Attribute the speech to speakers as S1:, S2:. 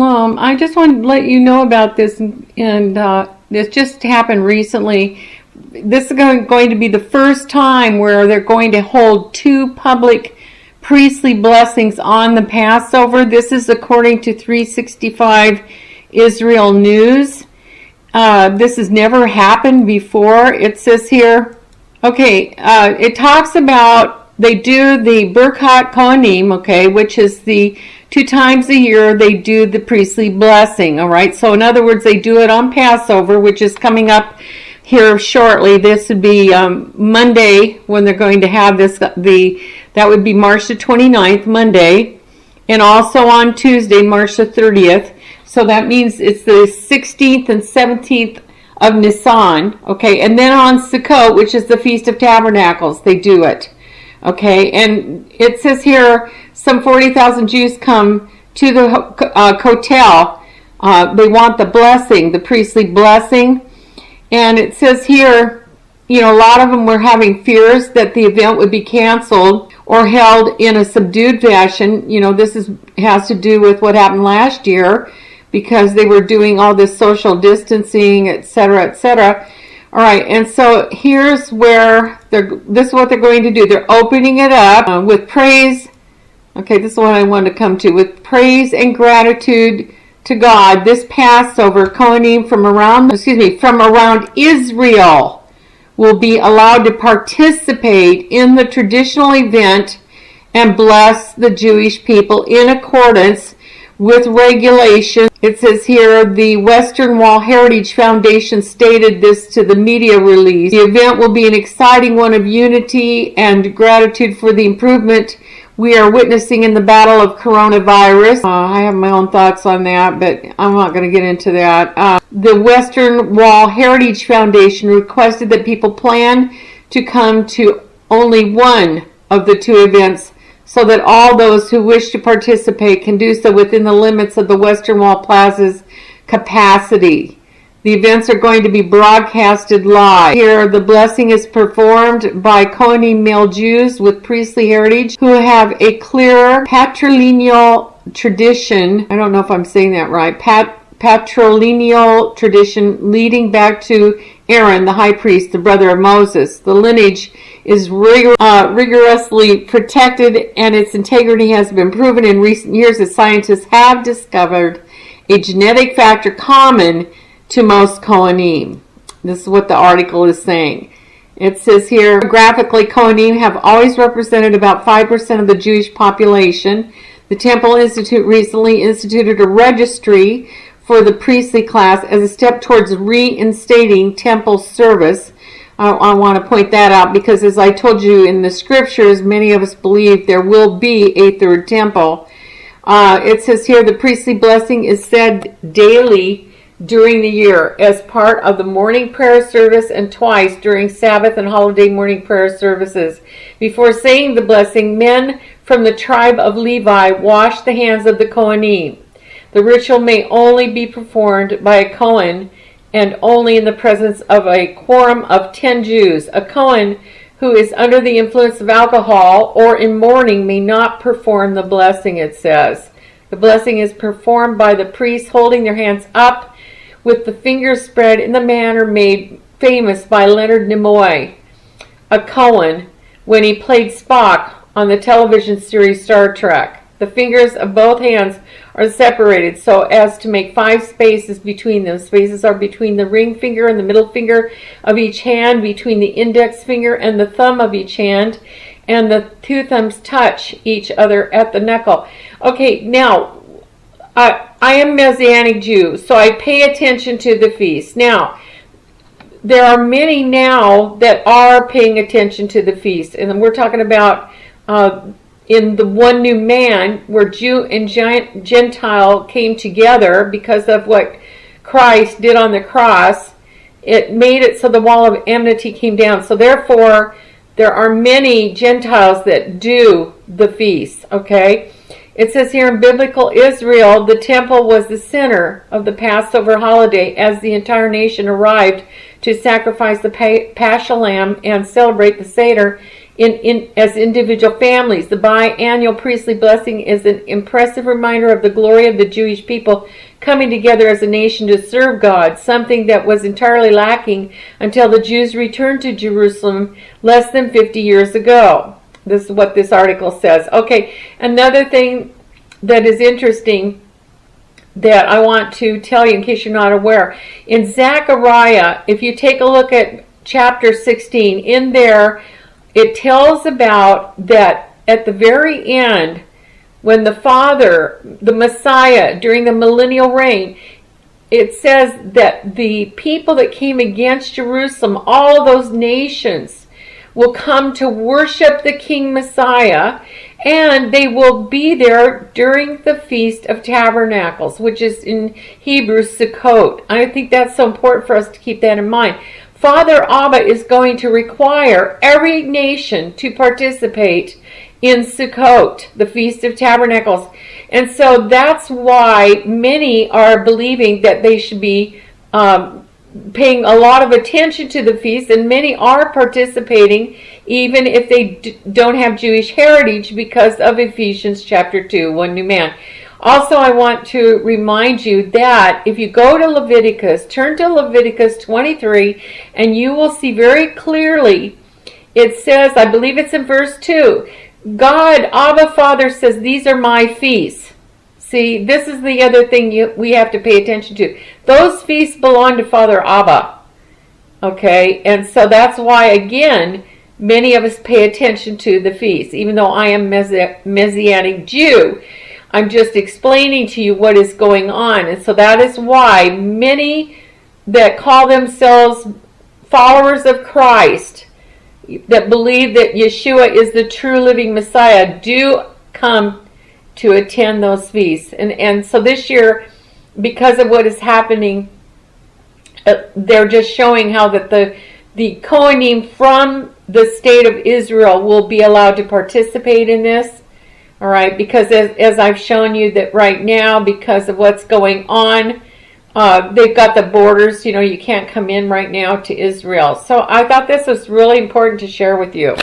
S1: I just wanted to let you know about this, and this just happened recently. This is going to be the first time where they're going to hold 2 public priestly blessings on the Passover. This is according to 365 Israel News. This has never happened before. It says here, okay, it talks about they do the Birkat Kohanim, okay, which is the 2 times a year they do the priestly blessing, all right? So in other words, they do it on Passover, which is coming up here shortly. This would be Monday when they're going to have this. That would be March the 29th, Monday, and also on Tuesday, March the 30th. So that means it's the 16th and 17th of Nisan, okay? And then on Sukkot, which is the Feast of Tabernacles, they do it, okay? And it says here, some 40,000 Jews come to the Kotel. They want the blessing, the priestly blessing. And it says here, you know, a lot of them were having fears that the event would be canceled or held in a subdued fashion. You know, this has to do with what happened last year, because they were doing all this social distancing, etc., etc. All right, and so here's where this is what they're going to do. They're opening it up with praise. Okay, this is what I want to come to. With praise and gratitude to God, this Passover, Kohanim from around Israel will be allowed to participate in the traditional event and bless the Jewish people in accordance with regulation. It says here, the Western Wall Heritage Foundation stated this to the media release. The event will be an exciting one of unity and gratitude for the improvement we are witnessing in the battle of coronavirus. I have my own thoughts on that, but I'm not going to get into that. The Western Wall Heritage Foundation requested that people plan to come to only one of the 2 events, so that all those who wish to participate can do so within the limits of the Western Wall Plaza's capacity. The events are going to be broadcasted live. Here, the blessing is performed by Kohanim male Jews with priestly heritage who have a clear patrilineal tradition. I don't know if I'm saying that right. Patrilineal tradition leading back to Aaron, the high priest, the brother of Moses. The lineage is rigorously protected, and its integrity has been proven in recent years as scientists have discovered a genetic factor common to most Kohanim. This is what the article is saying. It says here, graphically, Kohanim have always represented about 5% of the Jewish population. The Temple Institute recently instituted a registry for the priestly class as a step towards reinstating temple service. I want to point that out because, as I told you in the scriptures, many of us believe there will be a 3rd temple. It says here, the priestly blessing is said daily during the year as part of the morning prayer service and twice during Sabbath and holiday morning prayer services. Before saying the blessing, men from the tribe of Levi wash the hands of the Kohanim. The ritual may only be performed by a Kohen and only in the presence of a quorum of 10 Jews. A Kohen who is under the influence of alcohol or in mourning may not perform the blessing, it says. The blessing is performed by the priests holding their hands up with the fingers spread in the manner made famous by Leonard Nimoy, a Cohen, when he played Spock on the television series Star Trek. The fingers of both hands are separated so as to make 5 spaces between them. Spaces are between the ring finger and the middle finger of each hand, between the index finger and the thumb of each hand, and the 2 thumbs touch each other at the knuckle. Okay, now, I am Messianic Jew, so I pay attention to the feast. Now, there are many now that are paying attention to the feast, and we're talking about in the one new man, where Jew and Gentile came together because of what Christ did on the cross. It made it so the wall of enmity came down. So therefore, there are many Gentiles that do the feast, okay? It says here in biblical Israel, the temple was the center of the Passover holiday as the entire nation arrived to sacrifice the Paschal lamb and celebrate the Seder as individual families. The biannual priestly blessing is an impressive reminder of the glory of the Jewish people coming together as a nation to serve God, something that was entirely lacking until the Jews returned to Jerusalem less than 50 years ago. This is what this article says. Okay, another thing that is interesting that I want to tell you in case you're not aware. In Zechariah, if you take a look at chapter 16, in there it tells about that at the very end, when the Father, the Messiah, during the millennial reign, it says that the people that came against Jerusalem, all of those nations, will come to worship the King Messiah, and they will be there during the Feast of Tabernacles, which is in Hebrew Sukkot. I think that's so important for us to keep that in mind. Father Abba is going to require every nation to participate in Sukkot, the Feast of Tabernacles. And so that's why many are believing that they should be paying a lot of attention to the feast, and many are participating even if they don't have Jewish heritage because of Ephesians chapter 2, one new man. Also, I want to remind you that if you go to Leviticus, turn to Leviticus 23, and you will see very clearly, it says, I believe it's in verse 2, God, Abba Father, says, these are my feasts. See, this is the other thing we have to pay attention to. Those feasts belong to Father Abba. Okay, and so that's why, again, many of us pay attention to the feasts. Even though I am Messianic Jew, I'm just explaining to you what is going on. And so that is why many that call themselves followers of Christ, that believe that Yeshua is the true living Messiah, do come to attend those feasts. And so this year, because of what is happening, they're just showing how that the Kohanim from the state of Israel will be allowed to participate in this. All right, because as I've shown you that right now, because of what's going on, they've got the borders, you can't come in right now to Israel. So I thought this was really important to share with you.